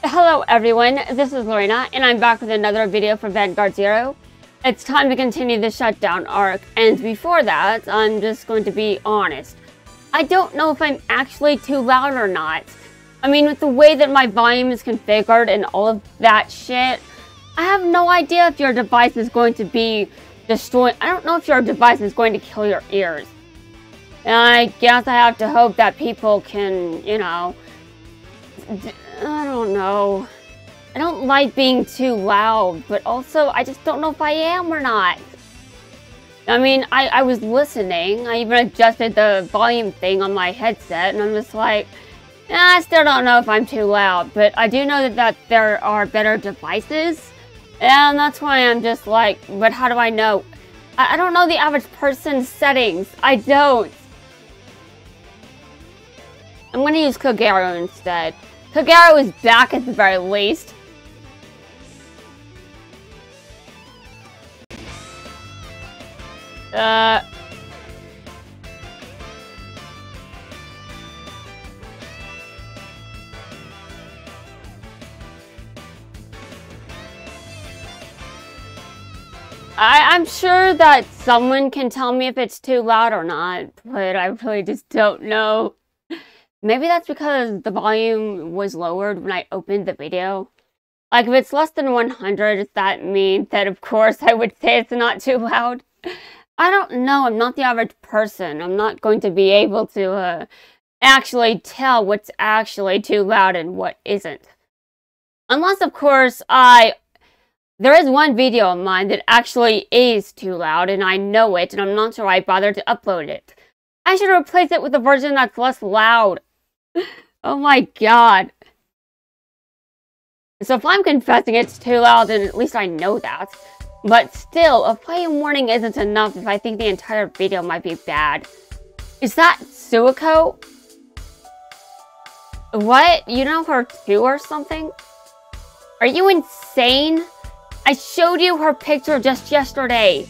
Hello everyone, this is Lorena, and I'm back with another video for Vanguard Zero. It's time to continue the shutdown arc, and before that, I'm just going to be honest. I don't know if I'm actually too loud or not. I mean, with the way that my volume is configured and all of that shit, I have no idea if your device is going to be destroyed. I don't know if your device is going to kill your ears. And I guess I have to hope that people can, you know, I don't know. I don't like being too loud, but also I just don't know if I am or not. I mean, I was listening. I even adjusted the volume thing on my headset, and I'm just like, I still don't know if I'm too loud. But I do know that there are better devices, and that's why I'm just like, but how do I know? I don't know the average person's settings. I don't. I'm gonna use Kogero instead. Kogero is back at the very least. I'm sure that someone can tell me if it's too loud or not, but I really just don't know. Maybe that's because the volume was lowered when I opened the video. Like, if it's less than 100, that means that, of course, I would say it's not too loud. I don't know. I'm not the average person. I'm not going to be able to actually tell what's actually too loud and what isn't. Unless, of course, there is one video of mine that actually is too loud, and I know it, and I'm not sure I bothered to upload it. I should replace it with a version that's less loud. Oh my god. So if I'm confessing it's too loud, then at least I know that. But still, a volume warning isn't enough if I think the entire video might be bad. Is that Suiko? What? You know her too or something? Are you insane? I showed you her picture just yesterday.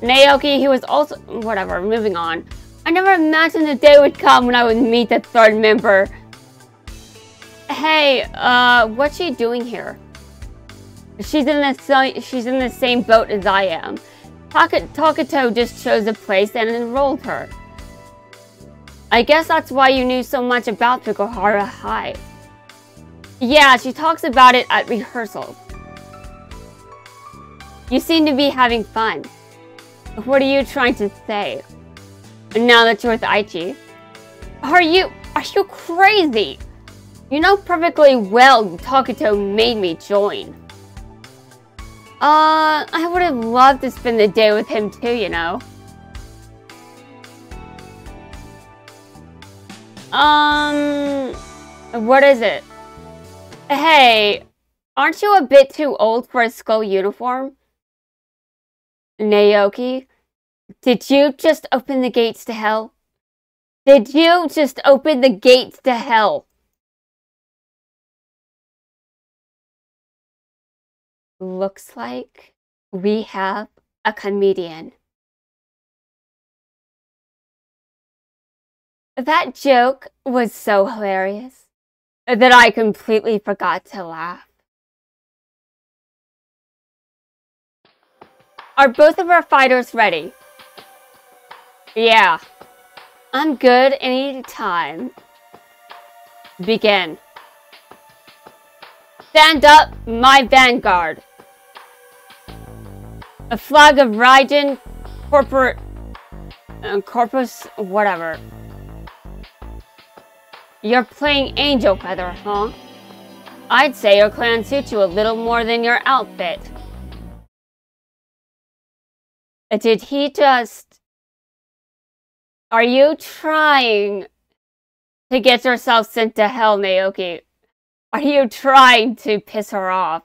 Naoki, he was also... Whatever, moving on. I never imagined the day would come when I would meet the third member. Hey, what's she doing here? She's in the same boat as I am. Taketo just chose a place and enrolled her. I guess that's why you knew so much about Fukuhara High. Yeah, she talks about it at rehearsals. You seem to be having fun. What are you trying to say? Now that you're with Aichi. Are you crazy? You know perfectly well Taketo made me join. I would have loved to spend the day with him too, you know. What is it? Hey, aren't you a bit too old for a school uniform? Naoki, did you just open the gates to hell? Did you just open the gates to hell? Looks like we have a comedian. That joke was so hilarious that I completely forgot to laugh. Are both of our fighters ready? Yeah. I'm good any time. Begin. Stand up, my vanguard. A flag of Raijin, Corpus, whatever. You're playing Angel Feather, huh? I'd say your clan suits you a little more than your outfit. Did he just... Are you trying to get yourself sent to hell, Naoki? Are you trying to piss her off?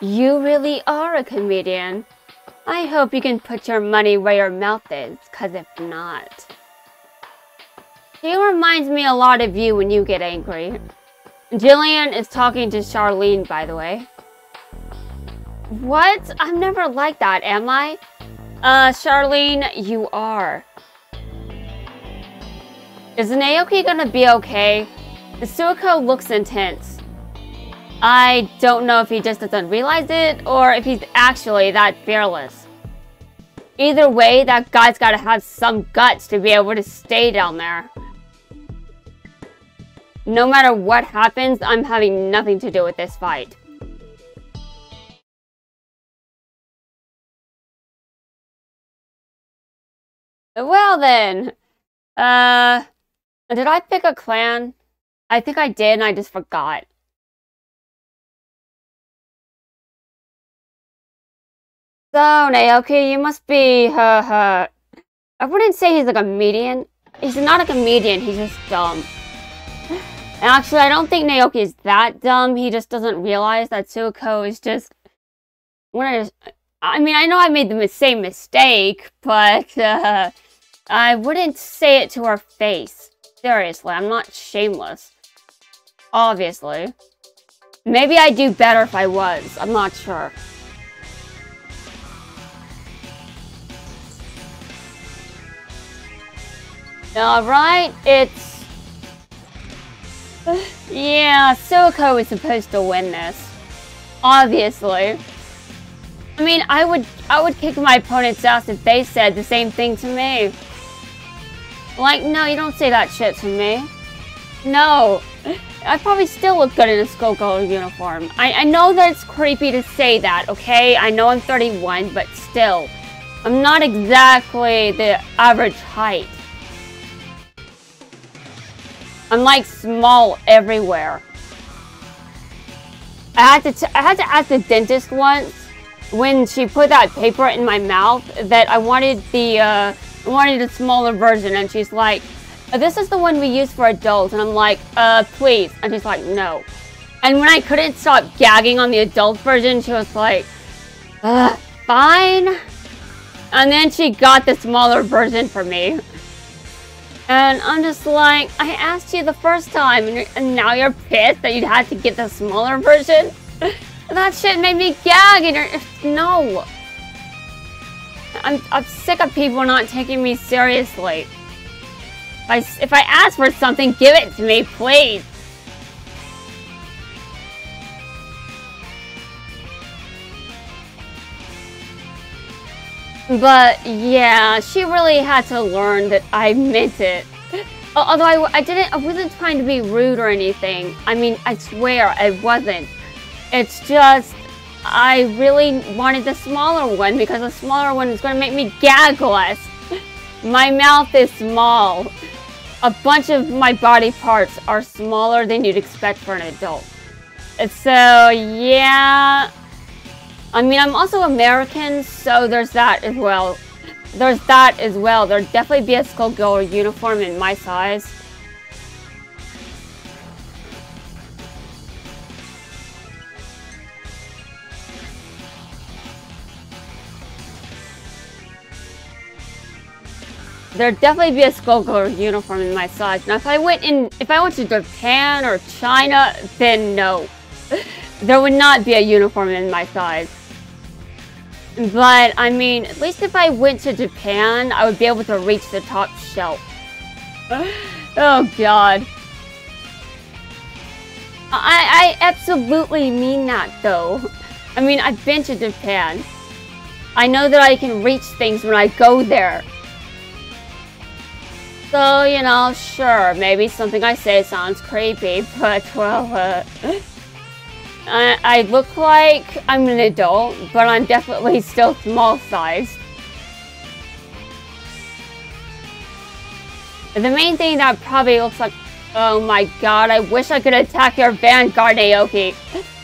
You really are a comedian. I hope you can put your money where your mouth is, cause if not... He reminds me a lot of you when you get angry. Jillian is talking to Charlene, by the way. What? I'm never like that, am I? Charlene, you are. Is Naoki gonna be okay? Suiko looks intense. I don't know if he just doesn't realize it, or if he's actually that fearless. Either way, that guy's gotta have some guts to be able to stay down there. No matter what happens, I'm having nothing to do with this fight. Well then, did I pick a clan? I think I did and I just forgot. So, Naoki, you must be, I wouldn't say he's a comedian. He's not a comedian, he's just dumb. Actually, I don't think Naoki is that dumb. He just doesn't realize that Suiko is just... I mean, I know I made the same mistake, but, I wouldn't say it to her face. Seriously, I'm not shameless. Obviously. Maybe I'd do better if I was. I'm not sure. Alright, it's... Yeah, Suiko is supposed to win this. Obviously. I mean, I would kick my opponent's ass if they said the same thing to me. Like, no, you don't say that shit to me. No. I probably still look good in a schoolgirl uniform. I know that it's creepy to say that, okay? I know I'm 31, but still. I'm not exactly the average height. I'm like small everywhere. I had to ask the dentist once when she put that paper in my mouth that I wanted a smaller version, and she's like, "This is the one we use for adults," and I'm like, please, and she's like, "No." And when I couldn't stop gagging on the adult version, she was like, fine. And then she got the smaller version for me. And I'm just like, I asked you the first time, and now you're pissed that you had to get the smaller version? That shit made me gag, and no. I'm sick of people not taking me seriously. If I ask for something, give it to me, please. But yeah, she really had to learn that I meant it. Although I wasn't trying to be rude or anything. I mean, I swear I wasn't. It's just, I really wanted the smaller one because the smaller one is going to make me gag less. My mouth is small. A bunch of my body parts are smaller than you'd expect for an adult. So yeah. I mean, I'm also American, so there's that as well. There'd definitely be a schoolgirl uniform in my size. There'd definitely be a schoolgirl uniform in my size. Now, if I went to Japan or China, then no. There would not be a uniform in my size. But, I mean, at least if I went to Japan, I would be able to reach the top shelf. Oh, God. I absolutely mean that, though. I mean, I've been to Japan. I know that I can reach things when I go there. So, you know, sure, maybe something I say sounds creepy, but, well, I look like I'm an adult, but I'm definitely still small-sized. The main thing that probably looks like... Oh my god, I wish I could attack your vanguard, Naoki.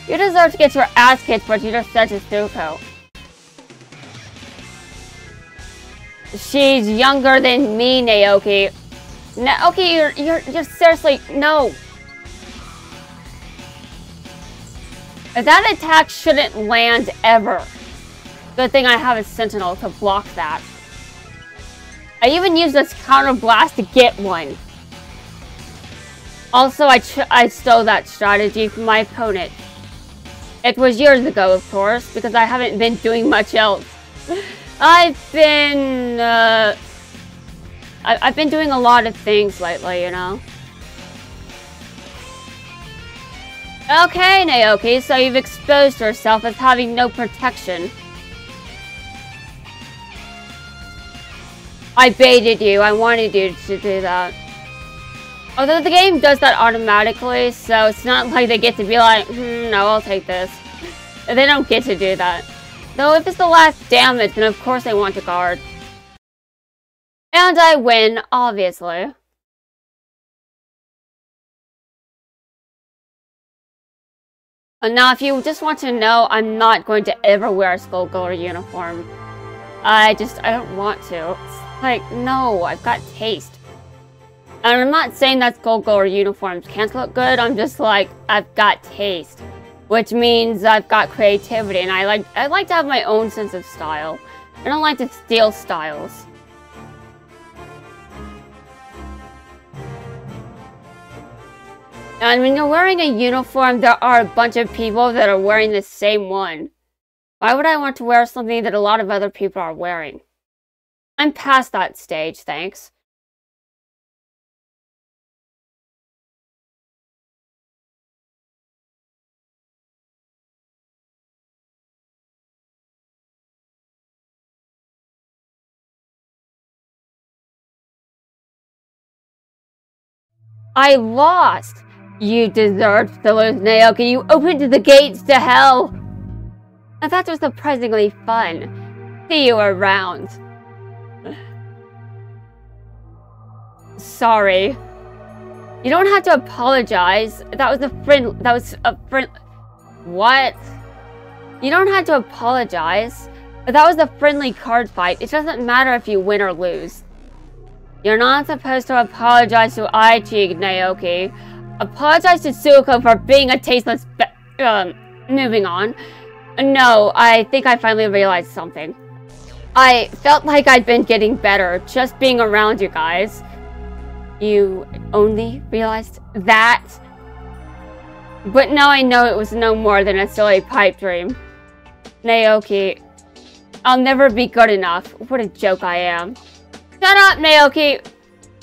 You deserve to get your ass kicked, but you just said to Suiko. She's younger than me, Naoki. Naoki, you're seriously... No. That attack shouldn't land ever. Good thing I have a sentinel to block that. I even used this counter blast to get one. Also, I stole that strategy from my opponent. It was years ago, of course, because I haven't been doing much else. I've been, I've been doing a lot of things lately, you know? Okay, Naoki, so you've exposed yourself as having no protection. I baited you. I wanted you to do that. Although the game does that automatically, so it's not like they get to be like, no, I'll take this. They don't get to do that. Though if it's the last damage, then of course they want to guard. And I win, obviously. And now, if you just want to know, I'm not going to ever wear a schoolgirl uniform. I don't want to. It's like, no, I've got taste. And I'm not saying that schoolgirl uniforms can't look good, I'm just like, I've got taste. Which means I've got creativity, and I like to have my own sense of style. I don't like to steal styles. And when you're wearing a uniform, there are a bunch of people that are wearing the same one. Why would I want to wear something that a lot of other people are wearing? I'm past that stage, thanks. I lost! You deserved to lose, Naoki. You opened the gates to hell! And that was surprisingly fun. See you around. Sorry. You don't have to apologize. That was a friend. What? You don't have to apologize. That was a friendly card fight. It doesn't matter if you win or lose. You're not supposed to apologize to Aichi, Naoki. Apologize to Suiko for being a tasteless moving on. No, I think I finally realized something. I felt like I'd been getting better just being around you guys. You only realized that? But now I know it was no more than a silly pipe dream. Naoki, I'll never be good enough. What a joke I am. Shut up, Naoki!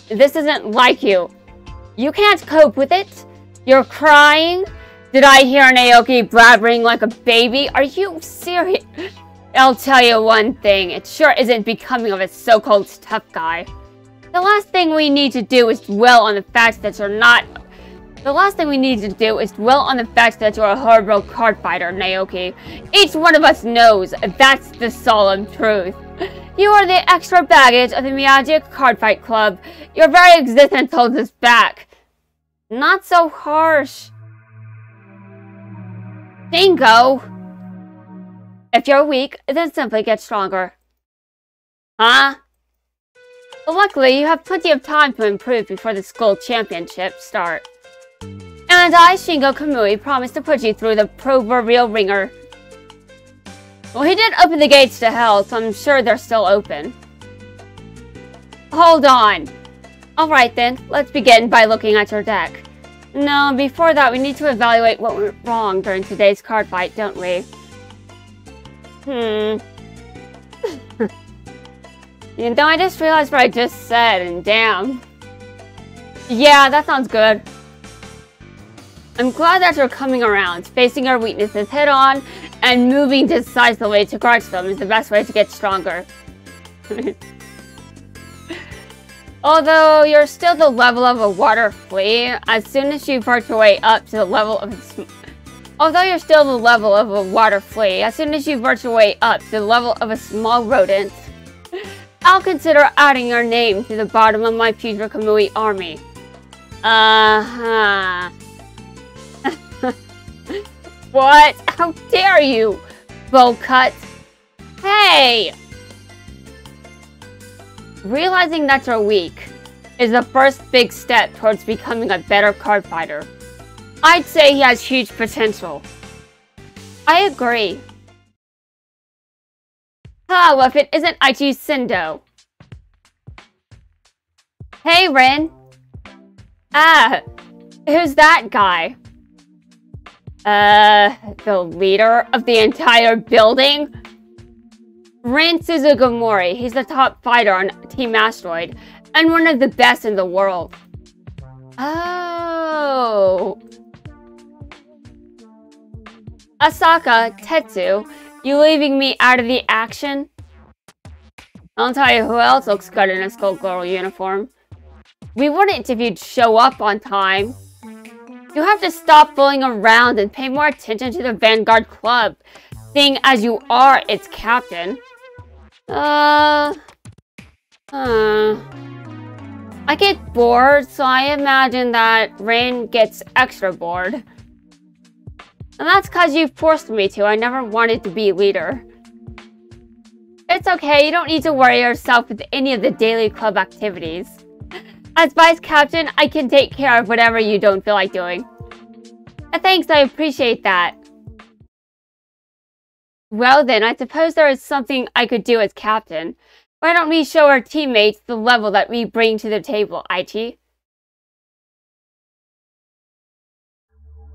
This isn't like you. You can't cope with it. You're crying. Did I hear Naoki blabbering like a baby? Are you serious? I'll tell you one thing. It sure isn't becoming of a so-called tough guy. The last thing we need to do is dwell on the fact that you're not... The last thing we need to do is dwell on the fact that you're a horrible card fighter, Naoki. Each one of us knows that's the solemn truth. You are the extra baggage of the Miyagi Card Fight Club. Your very existence holds us back. Not so harsh. Bingo! If you're weak, then simply get stronger. Huh? But luckily, you have plenty of time to improve before the school championships start. And I, Shingo Kamui, promise to put you through the proverbial ringer. Well, he did open the gates to hell, so I'm sure they're still open. Hold on. Alright then, let's begin by looking at your deck. No, before that, we need to evaluate what went wrong during today's card fight, don't we? You know, I just realized what I just said, and damn. Yeah, that sounds good. I'm glad that you're coming around. Facing your weaknesses head on and moving decisively to correct them is the best way to get stronger. Although you're still the level of a water flea, as soon as you work your way up to the level of a small rodent, I'll consider adding your name to the bottom of my future Kamui army. What? How dare you, Bowcut? Hey! Realizing that you're weak is the first big step towards becoming a better card fighter. I'd say he has huge potential. I agree. Well, if it isn't Aichi Sendo. Hey, Rin. Who's that guy? The leader of the entire building? Rin Suzugimori. He's the top fighter on Team Asteroid. and one of the best in the world. Oh. Asaka, Tetsu, you leaving me out of the action? I'll tell you who else looks good in a schoolgirl uniform. We wouldn't if you'd show up on time. You have to stop fooling around and pay more attention to the Vanguard Club, seeing as you are its captain. I get bored, so I imagine that Rain gets extra bored. And that's cause you forced me to. I never wanted to be leader. It's okay, you don't need to worry yourself with any of the daily club activities. As vice captain, I can take care of whatever you don't feel like doing. Thanks, I appreciate that. Well then, I suppose there is something I could do as captain. Why don't we show our teammates the level that we bring to the table, Aichi?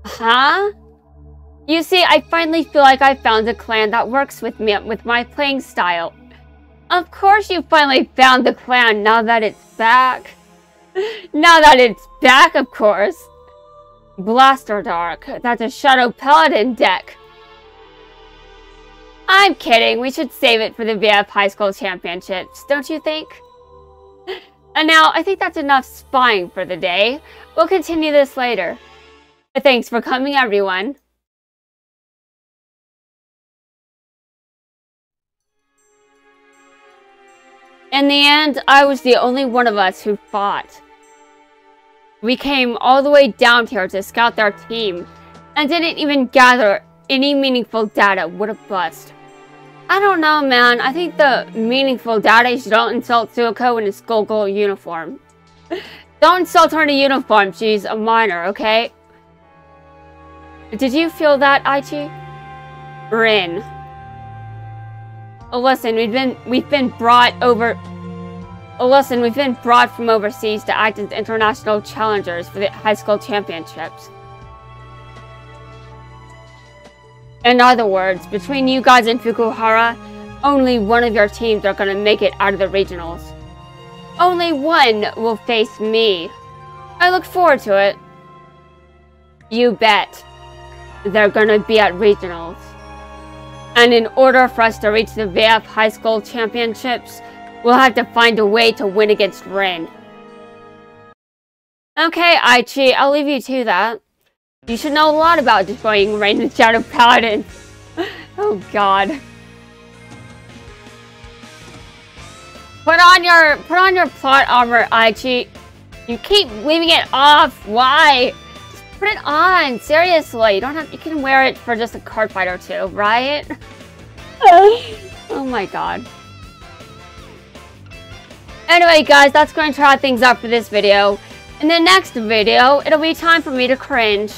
Huh? You see, I finally feel like I found a clan that works with me with my playing style. Of course you finally found the clan now that it's back. Now that it's back, of course. Blaster Dark, that's a Shadow Paladin deck. I'm kidding, we should save it for the VF High School Championships, don't you think? And now, I think that's enough spying for the day. We'll continue this later. Thanks for coming, everyone. In the end, I was the only one of us who fought. We came all the way down here to scout their team, and didn't even gather any meaningful data. What a bust. I don't know, man. I think the meaningful data is you don't insult Suiko in a schoolgirl uniform. Don't insult her in a uniform. She's a minor, okay? Did you feel that, Aichi? Rin. Oh, listen, we've been brought from overseas to act as international challengers for the high school championships. In other words, between you guys and Fukuhara, only one of your teams are gonna make it out of the regionals. Only one will face me. I look forward to it. You bet. They're gonna be at regionals. And in order for us to reach the VF High School Championships, we'll have to find a way to win against Rin. Okay, Aichi, I'll leave you to that. You should know a lot about destroying Rain and Shadow Paladin. Oh god. Put on your plot armor, Aichi. You keep leaving it off. Why? Just put it on. Seriously, you can wear it for just a card fight or two, right? Oh my god. Anyway, guys, that's going to wrap things up for this video. In the next video, it'll be time for me to cringe.